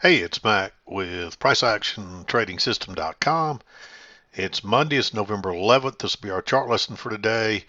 Hey, it's Mac with PriceActionTradingSystem.com. It's Monday, it's November 11th. This will be our chart lesson for today.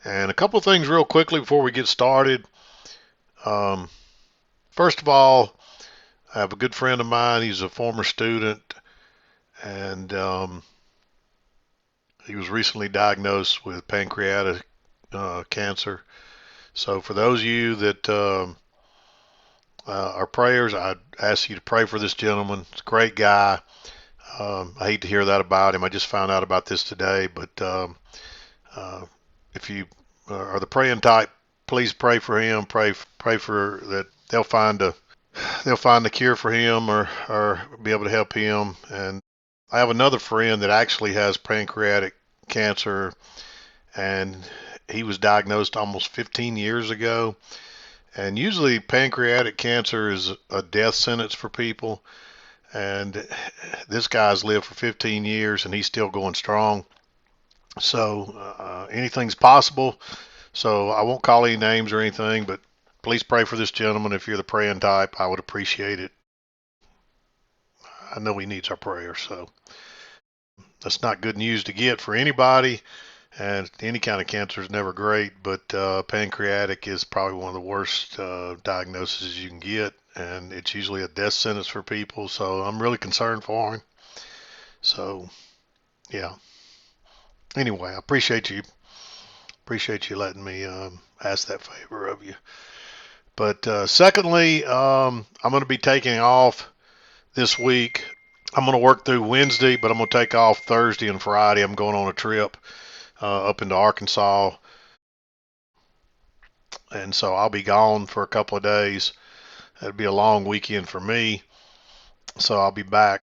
And a couple of things real quickly before we get started. Um, First of all, I have a good friend of mine. He's a former student, and he was recently diagnosed with pancreatic cancer. So, for those of you that are prayers, I'd ask you to pray for this gentleman. He's a great guy. I hate to hear that about him. I just found out about this today, but uh, if you are the praying type, please pray for him. Pray for that they'll find the cure for him or be able to help him. And I have another friend that actually has pancreatic cancer, and he was diagnosed almost 15 years ago. And usually pancreatic cancer is a death sentence for people. And this guy's lived for 15 years and he's still going strong. So anything's possible. So I won't call any names or anything, but please pray for this gentleman if you're the praying type. I would appreciate it. I know he needs our prayers. So that's not good news to get for anybody. And any kind of cancer is never great, but pancreatic is probably one of the worst diagnoses you can get. And it's usually a death sentence for people. So I'm really concerned for him. So, yeah. Anyway, I appreciate you letting me ask that favor of you. But secondly, I'm going to be taking off this week. I'm going to work through Wednesday, but I'm going to take off Thursday and Friday. I'm going on a trip up into Arkansas, and so I'll be gone for a couple of days. It'll be a long weekend for me, so I'll be back.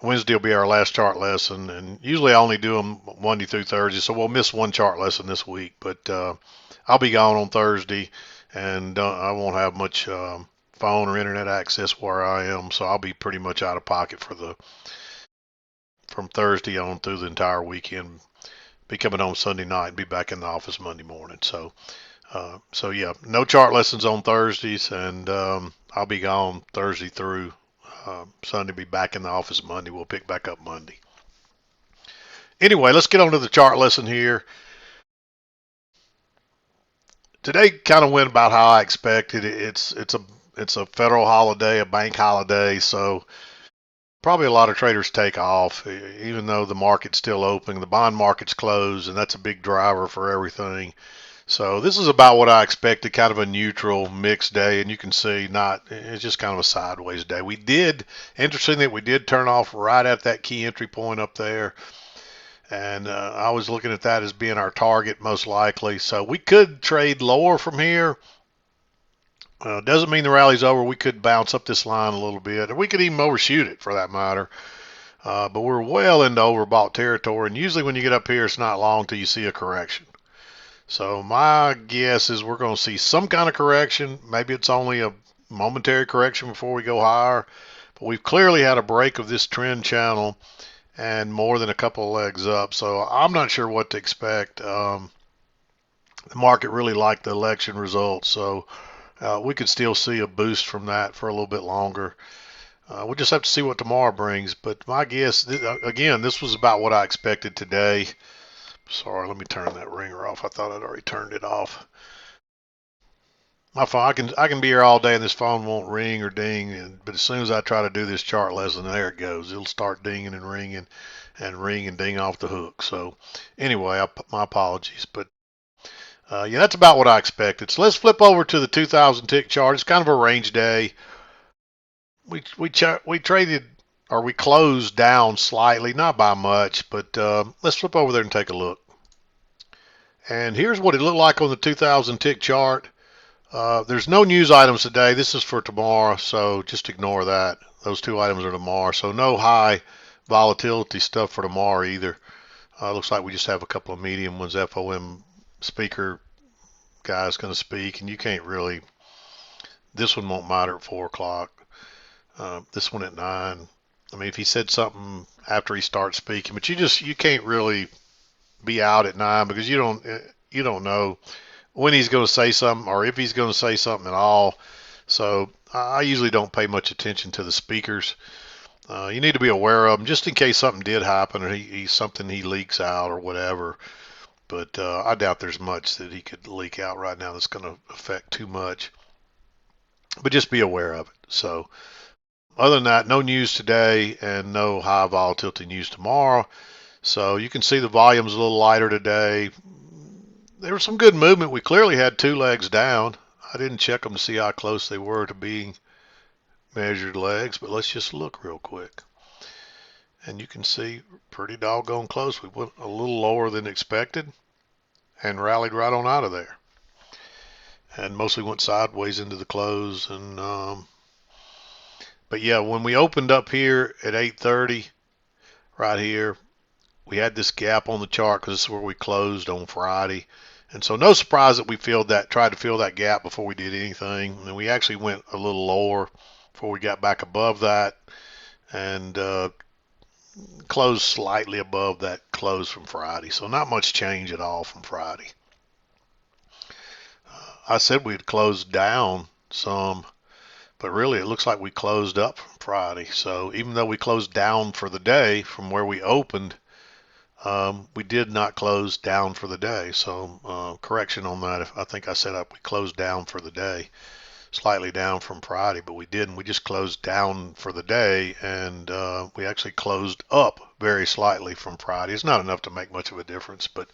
Wednesday will be our last chart lesson, and usually I only do them Monday through Thursday, so we'll miss one chart lesson this week. But I'll be gone on Thursday, and I won't have much phone or internet access where I am, so I'll be pretty much out of pocket for the from Thursday on through the entire weekend. Be coming home Sunday night and be back in the office Monday morning. So yeah, no chart lessons on Thursdays, and I'll be gone Thursday through Sunday. Be back in the office Monday. We'll pick back up Monday. Anyway, let's get on to the chart lesson here. Today kind of went about how I expected. It's a federal holiday, a bank holiday, so probably a lot of traders take off, even though the market's still open. The bond market's closed, and that's a big driver for everything. So this is about what I expected, kind of a neutral mixed day, and you can see it's just kind of a sideways day. Interesting that we did turn off right at that key entry point up there, and I was looking at that as being our target most likely. So we could trade lower from here. Doesn't mean the rally's over. We could bounce up this line a little bit, or we could even overshoot it for that matter. But we're well into overbought territory, and usually when you get up here, it's not long till you see a correction. So my guess is we're going to see some kind of correction. Maybe it's only a momentary correction before we go higher. But we've clearly had a break of this trend channel and more than a couple of legs up. So I'm not sure what to expect. The market really liked the election results, so we could still see a boost from that for a little bit longer. We'll just have to see what tomorrow brings. But my guess, again, this was about what I expected today. Sorry, let me turn that ringer off. I thought I'd already turned it off. My phone, I can be here all day and this phone won't ring or ding. But as soon as I try to do this chart lesson, there it goes. It'll start dinging and ringing, and ring and ding off the hook. So anyway, my apologies. But yeah, that's about what I expected. So let's flip over to the 2,000 tick chart. It's kind of a range day. We traded or we closed down slightly, not by much, but let's flip over there and take a look. And here's what it looked like on the 2,000 tick chart. There's no news items today. This is for tomorrow, so just ignore that. Those two items are tomorrow, so no high volatility stuff for tomorrow either. Looks like we just have a couple of medium ones. FOM speaker guy's going to speak, and you can't really. This one won't matter at 4 o'clock. This one at 9. I mean, if he said something after he starts speaking, but you can't really be out at 9 because you don't know when he's going to say something or if he's going to say something at all. So I usually don't pay much attention to the speakers. You need to be aware of them just in case something did happen or something he leaks out or whatever. But I doubt there's much that he could leak out right now that's going to affect too much. But just be aware of it. So other than that, no news today and no high volatility news tomorrow. So you can see the volume's a little lighter today. There was some good movement. We clearly had two legs down. I didn't check them to see how close they were to being measured legs, but let's just look real quick. And you can see pretty doggone close. We went a little lower than expected and rallied right on out of there. And mostly went sideways into the close. And but yeah, when we opened up here at 8:30, right here, we had this gap on the chart because this is where we closed on Friday. And so no surprise that we tried to fill that gap before we did anything. And we actually went a little lower before we got back above that and closed slightly above that close from Friday. So not much change at all from Friday. I said we'd close down some, but really it looks like we closed up from Friday. So even though we closed down for the day from where we opened, we did not close down for the day. So correction on that. I think I said we closed down for the day, slightly down from Friday, but we didn't. We just closed down for the day, and we actually closed up very slightly from Friday. It's not enough to make much of a difference, but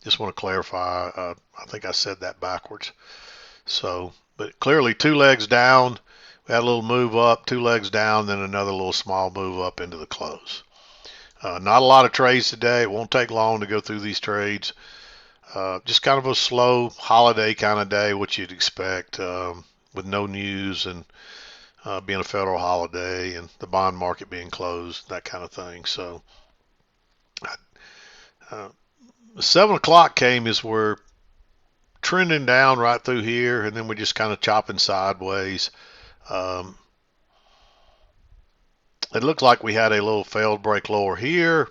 just want to clarify. I think I said that backwards. So, but clearly two legs down. We had a little move up, two legs down, then another little small move up into the close. Not a lot of trades today. It won't take long to go through these trades. Just kind of a slow holiday kind of day, what you'd expect, with no news and being a federal holiday and the bond market being closed, that kind of thing. So 7 o'clock came as we're trending down right through here, and then we're just kind of chopping sideways. It looked like we had a little failed break lower here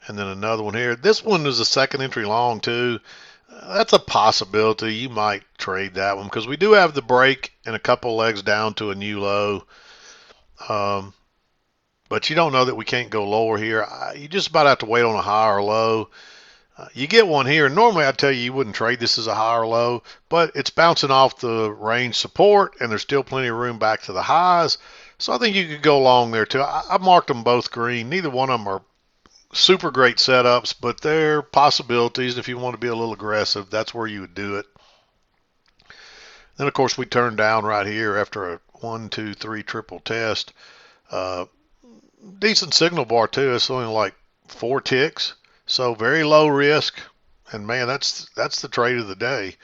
and then another one here. This one is a second entry long too. That's a possibility. You might trade that one because we do have the break and a couple legs down to a new low. But you don't know that we can't go lower here. You just about have to wait on a higher low. You get one here. Normally I'd tell you wouldn't trade this as a higher low, but it's bouncing off the range support and there's still plenty of room back to the highs. So I think you could go long there too. I marked them both green. Neither one of them are super great setups, but they're possibilities. If you want to be a little aggressive, that's where you would do it. Then of course we turned down right here after a 1, 2, 3 triple test. Decent signal bar too. It's only like 4 ticks, so very low risk. And man, that's the trade of the day.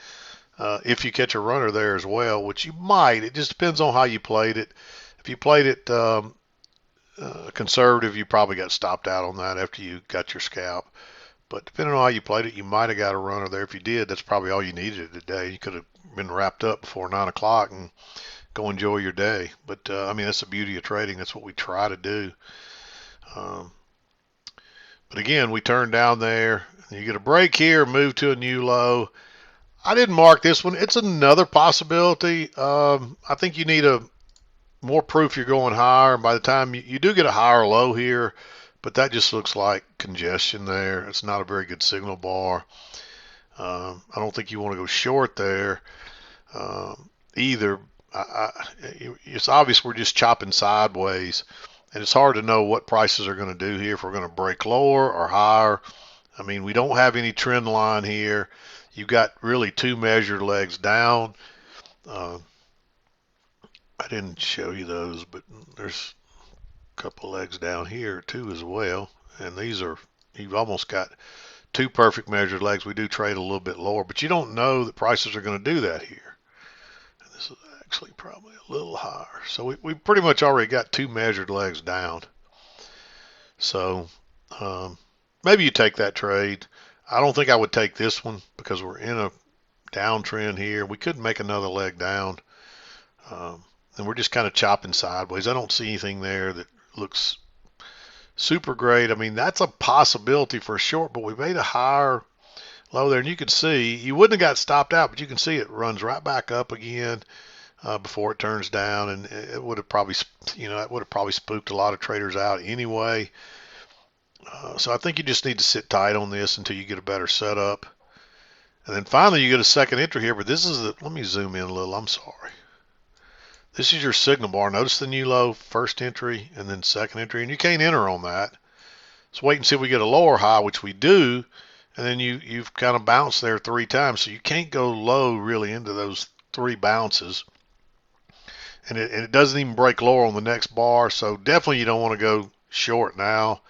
If you catch a runner there as well, which you might. It just depends on how you played it. If you played it conservative, you probably got stopped out on that after you got your scalp. But depending on how you played it, you might have got a runner there. If you did, that's probably all you needed today. You could have been wrapped up before 9 o'clock and go enjoy your day. But I mean, that's the beauty of trading. That's what we try to do. But again, we turned down there. You get a break here, move to a new low. I didn't mark this one. It's another possibility. I think you need more proof you're going higher. And by the time you do get a higher low here, but that just looks like congestion there. It's not a very good signal bar. I don't think you want to go short there either. It's obvious we're just chopping sideways, and it's hard to know what prices are going to do here, if we're going to break lower or higher. I mean, we don't have any trend line here. You've got really two measured legs down. I didn't show you those, but there's a couple legs down here too as well. And these are, you've almost got two perfect measured legs. We do trade a little bit lower, but you don't know that prices are going to do that here. And this is actually probably a little higher. So we pretty much already got two measured legs down. So maybe you take that trade. I don't think I would take this one because we're in a downtrend here. We could make another leg down. And we're just kind of chopping sideways. I don't see anything there that looks super great. I mean, that's a possibility for a short, but we made a higher low there. And you can see, you wouldn't have got stopped out, but you can see it runs right back up again. before it turns down, and it would have probably, that would have probably spooked a lot of traders out anyway. So I think you just need to sit tight on this until you get a better setup. And then finally you get a second entry here, but this is let me zoom in a little, I'm sorry. This is your signal bar. Notice the new low, first entry, and then second entry, and you can't enter on that. So wait and see if we get a lower high, which we do, and then you've kind of bounced there 3 times, so you can't go low really into those 3 bounces. And it doesn't even break lower on the next bar, so definitely you don't want to go short now.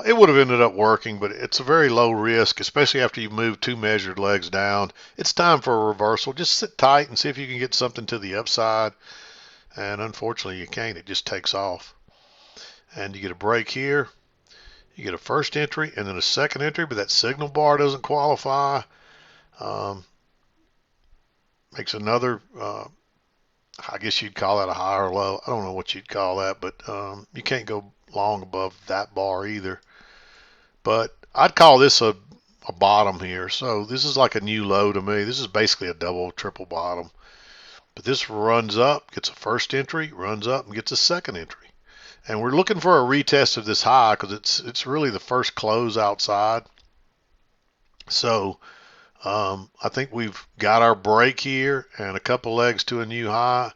It would have ended up working, but it's a very low risk, especially after you've moved 2 measured legs down. It's time for a reversal. Just sit tight and see if you can get something to the upside. And unfortunately, you can't. It just takes off. And you get a break here. You get a first entry and then a second entry, but that signal bar doesn't qualify. Makes another, I guess you'd call that a high or low. I don't know what you'd call that, but you can't go long above that bar either. But I'd call this a bottom here. So this is like a new low to me. This is basically a double, triple bottom. But this runs up, gets a first entry, runs up, and gets a second entry. And we're looking for a retest of this high because it's really the first close outside. So I think we've got our break here and a couple legs to a new high.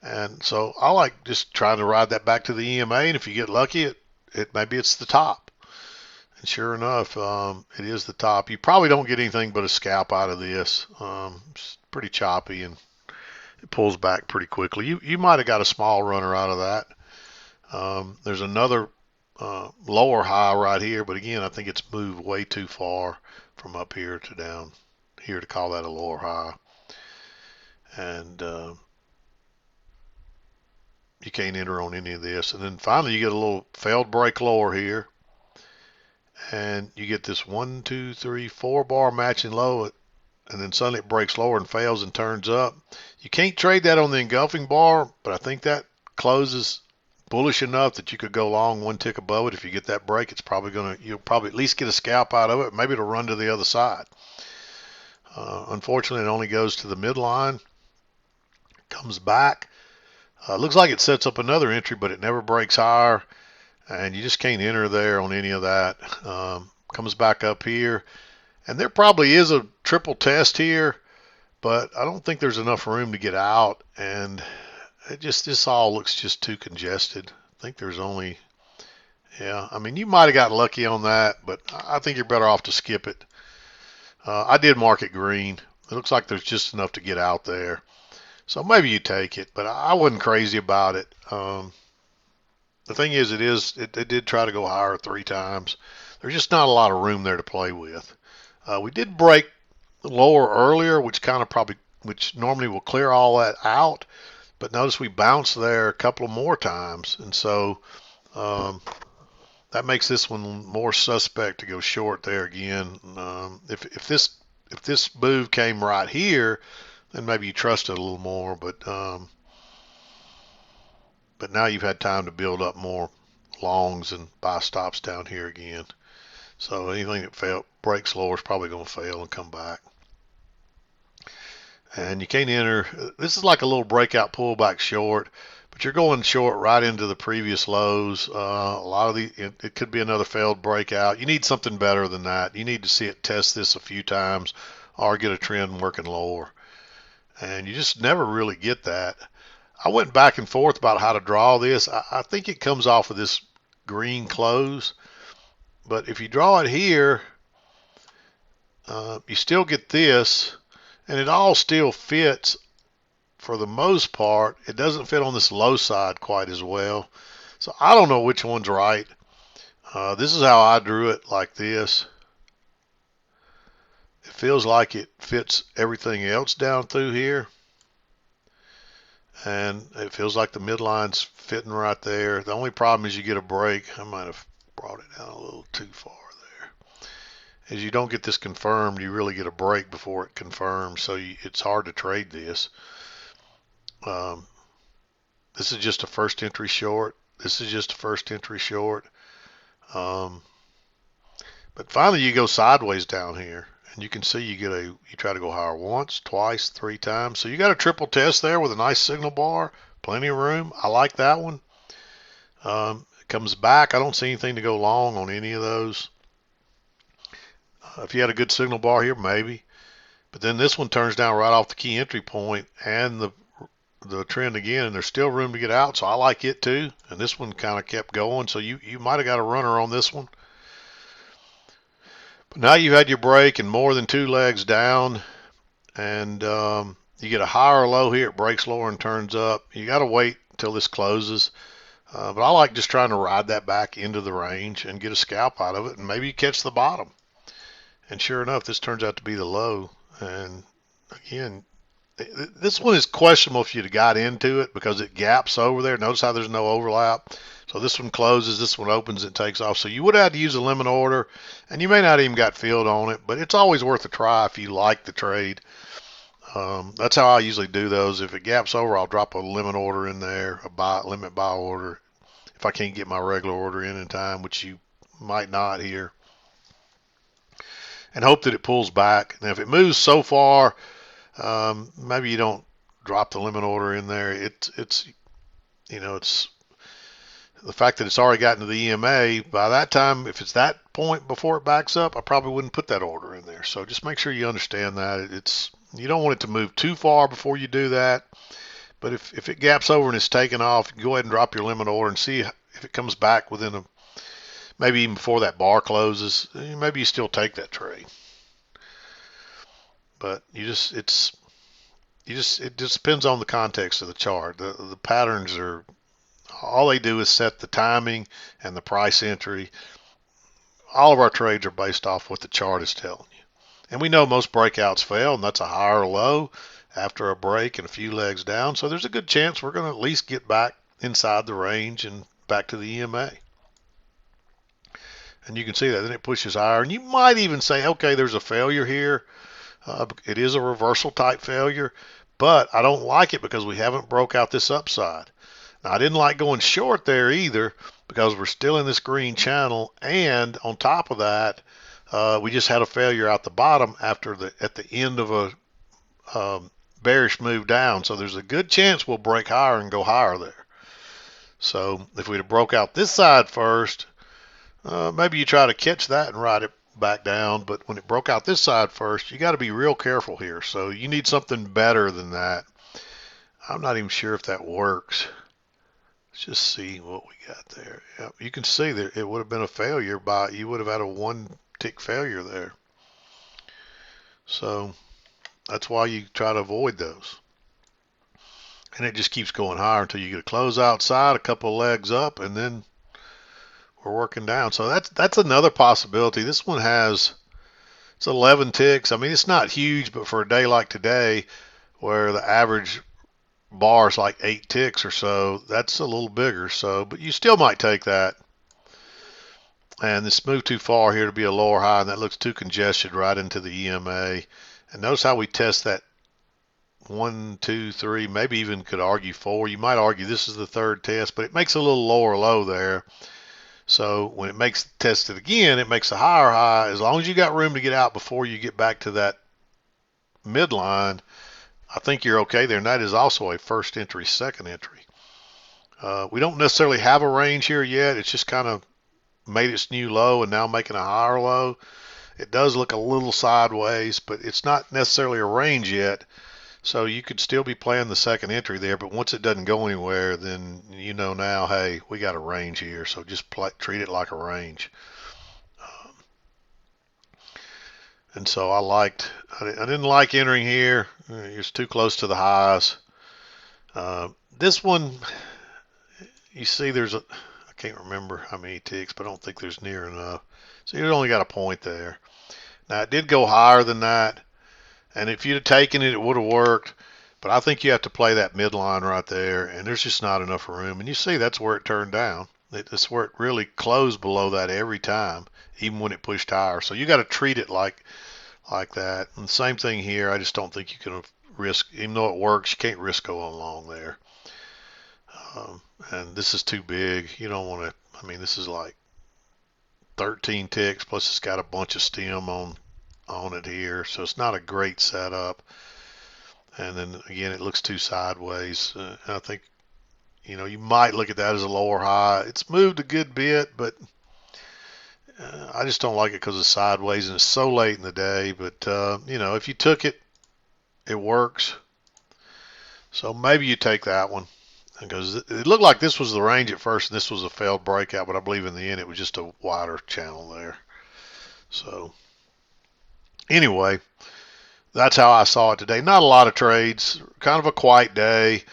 And so I like just trying to ride that back to the EMA. And if you get lucky, maybe it's the top. And sure enough, it is the top. You probably don't get anything but a scalp out of this. It's pretty choppy and it pulls back pretty quickly. You might have got a small runner out of that. There's another lower high right here, but again, I think it's moved way too far from up here to down here to call that a lower high. And you can't enter on any of this. And then finally, you get a little failed break lower here. And you get this 1, 2, 3, 4 bar matching low, and then suddenly it breaks lower and fails and turns up. You can't trade that on the engulfing bar, but I think that closes bullish enough that you could go long 1 tick above it. If you get that break, you'll probably at least get a scalp out of it. Maybe it'll run to the other side. Unfortunately, it only goes to the midline, comes back. Looks like it sets up another entry, but it never breaks higher, and you just can't enter there on any of that. Comes back up here, and there probably is a triple test here, but I don't think there's enough room to get out, and this all looks just too congested. I think there's only, I mean, you might have got lucky on that, but I think you're better off to skip it. I did mark it green. It looks like there's just enough to get out there. So maybe you take it, but I wasn't crazy about it. The thing is, it did try to go higher 3 times. There's just not a lot of room there to play with. We did break lower earlier, which normally will clear all that out. But notice we bounced there a couple of more times, and so that makes this one more suspect to go short there again. If this move came right here, then maybe you trust it a little more. But now you've had time to build up more longs and buy stops down here again. So anything that breaks lower is probably going to fail and come back. And you can't enter. This is like a little breakout pullback short, but you're going short right into the previous lows. A lot of it could be another failed breakout. You need something better than that. You need to see it test this a few times or get a trend working lower. And you just never really get that. I went back and forth about how to draw this. I think it comes off of this green close, but if you draw it here, you still get this. And it all still fits for the most part. It doesn't fit on this low side quite as well. So I don't know which one's right. This is how I drew it, like this. It feels like it fits everything else down through here. And it feels like the midline's fitting right there. The only problem is you get a break. I might have brought it down a little too far. As you don't get this confirmed, you really get a break before it confirms, so it's hard to trade this. This is just a first entry short. This is just a first entry short. But finally you go sideways down here, And you can see you try to go higher once, twice, 3 times. So you got a triple test there with a nice signal bar, plenty of room. I like that one. It comes back. I don't see anything to go long on any of those. If you had a good signal bar here, maybe. But then this one turns down right off the key entry point and the trend again, and there's still room to get out, so I like it too. And this one kind of kept going, so you might have got a runner on this one. But now you've had your break and more than 2 legs down, and you get a higher or low here. It breaks lower and turns up. You got to wait until this closes. But I like just trying to ride that back into the range and get a scalp out of it, and maybe you catch the bottom. And sure enough, this turns out to be the low. And again, this one is questionable if you'd got into it because it gaps over there. Notice how there's no overlap. So this one closes, this one opens, and takes off. So you would have to use a limit order, and you may not even got filled on it, but it's always worth a try if you like the trade. That's how I usually do those. If it gaps over, I'll drop a limit order in there, limit buy order, if I can't get my regular order in time, which you might not here, and hope that it pulls back. Now, if it moves so far, maybe you don't drop the limit order in there. It's the fact that it's already gotten to the EMA. By that time, if it's that point before it backs up, I probably wouldn't put that order in there. So just make sure you understand that you don't want it to move too far before you do that. But if it gaps over and it's taken off, you go ahead and drop your limit order and see if it comes back within maybe even before that bar closes. Maybe you still take that trade. But it just depends on the context of the chart. The patterns all they do is set the timing and the price entry. All of our trades are based off what the chart is telling you. And we know most breakouts fail, and that's a higher or low after a break and a few legs down. So there's a good chance we're going to at least get back inside the range and back to the EMA. And you can see that. Then it pushes higher. And you might even say, okay, there's a failure here. It is a reversal type failure, but I don't like it because we haven't broke out this upside. Now, I didn't like going short there either because we're still in this green channel, and on top of that, we just had a failure out the bottom at the end of a bearish move down. So there's a good chance we'll break higher and go higher there. So if we'd have broke out this side first, maybe you try to catch that and ride it back down, but when it broke out this side first, you got to be real careful here. So you need something better than that. I'm not even sure if that works. Let's just see what we got there. Yep, you can see that it would have been a failure you would have had a 1 tick failure there. So that's why you try to avoid those. And it just keeps going higher until you get a close outside, a couple of legs up, and then we're working down. So that's another possibility. This one it's 11 ticks. I mean, it's not huge, but for a day like today where the average bar is like 8 ticks or so, that's a little bigger. So, but you still might take that. And this moved too far here to be a lower high, and that looks too congested right into the EMA. And notice how we test that 1, 2, 3, maybe even could argue 4. You might argue this is the third test, but it makes a little lower low there. So when it makes test it again, it makes a higher high. As long as you got room to get out before you get back to that midline, I think you're okay there. And that is also a first entry, second entry. We don't necessarily have a range here yet. It's just kind of made its new low and now making a higher low. It does look a little sideways, but it's not necessarily a range yet. So you could still be playing the second entry there, but once it doesn't go anywhere, then you know now, hey, we got a range here, so just treat it like a range. And so I didn't like entering here. It's too close to the highs. This one, you see I can't remember how many ticks, but I don't think there's near enough. So you only got a point there. Now it did go higher than that. And if you'd have taken it, it would have worked. But I think you have to play that midline right there, and there's just not enough room. And you see that's where it turned down. That's where it really closed below that every time, even when it pushed higher. So you got to treat it like that. And the same thing here. I just don't think you can risk, even though it works, you can't risk going long there. And this is too big. You don't want to, this is like 13 ticks, plus it's got a bunch of stem on on it here, so it's not a great setup. And then again, it looks too sideways. I think, you might look at that as a lower high. It's moved a good bit, but I just don't like it because it's sideways and it's so late in the day. But, if you took it, it works. So maybe you take that one. Because it looked like this was the range at first and this was a failed breakout, but I believe in the end it was just a wider channel there. So anyway, that's how I saw it today. Not a lot of trades, kind of a quiet day.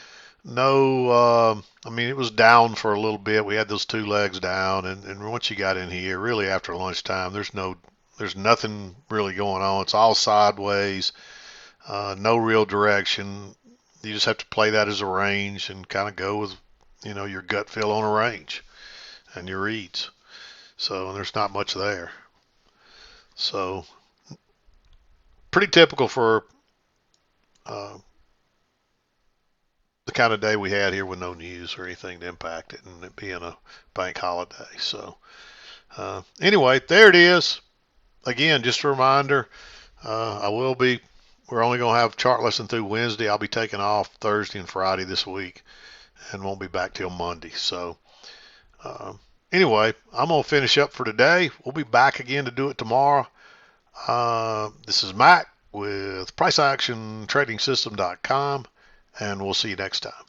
No, I mean, it was down for a little bit. We had those two legs down, and once you got in here, really after lunchtime, there's nothing really going on. It's all sideways, no real direction. You just have to play that as a range and kind of go with, your gut feel on a range and your reads. So, and there's not much there. So, pretty typical for uh, the kind of day we had here with no news or anything to impact it, and it being a bank holiday. So, anyway, there it is. Again, just a reminder, we're only going to have chart lesson through Wednesday. I'll be taking off Thursday and Friday this week and won't be back till Monday. So, anyway, I'm going to finish up for today. We'll be back again to do it tomorrow. This is Mac with PriceActionTradingSystem.com, and we'll see you next time.